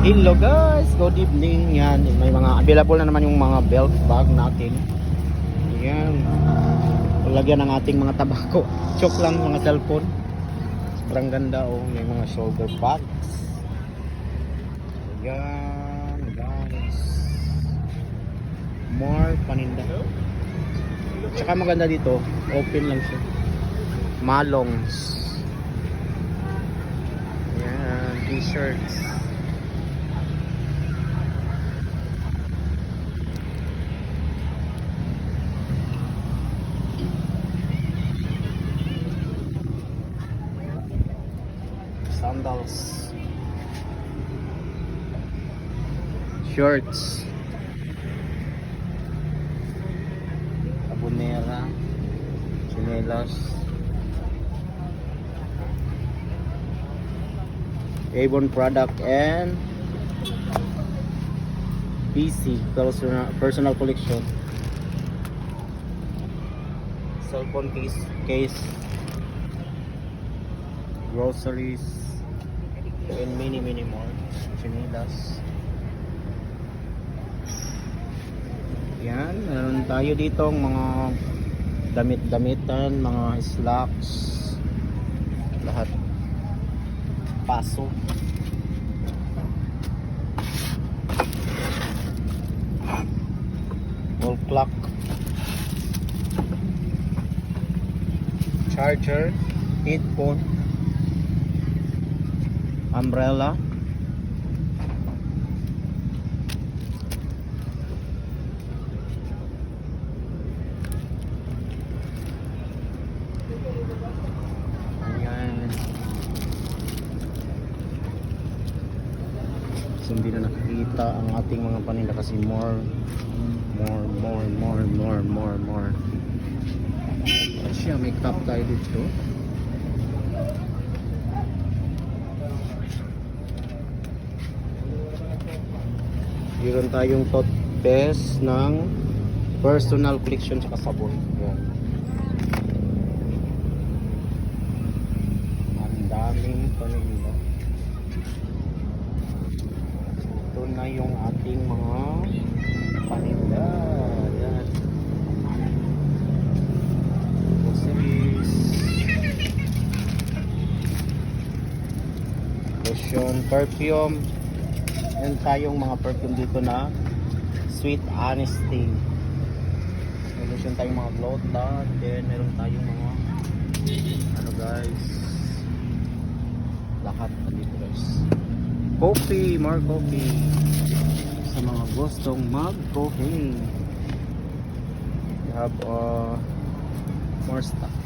Hello guys, good evening. Yan, may mga available na naman yung mga belt bag natin. Yan. Lagyan ng ating mga tabako. Choke lang mga cellphone. Sobrang ganda oh, may mga shoulder bags. Yan guys. More paninda. Tsaka maganda dito, open lang siya. Malongs. Yan, t-shirts. Sandals, shorts, abonera, chinelas, Avon product and PC personal collection, cellphone case, groceries, and many more. Chinelas. Yan, meron tayo ditong mga damit-damitan, mga slacks, lahat paso. Wall clock, charger, headphone, umbrella, ayan. So, hindi na nakikita ang ating mga paninda kasi more. Siya, may cup tayo dito. Meron tayong toothpaste ng personal collection sa sabon. Yan. Ang daming paninda. Ito na yung ating mga paninda. Yan. Groceries. Lotion, perfume. Meron tayong mga perfume dito na Sweet Honesty. Meron tayong mga blow dot. Then meron tayong mga ano guys, lahat dito guys. Coffee, more coffee sa mga gustong mag coffee. We have more stuff.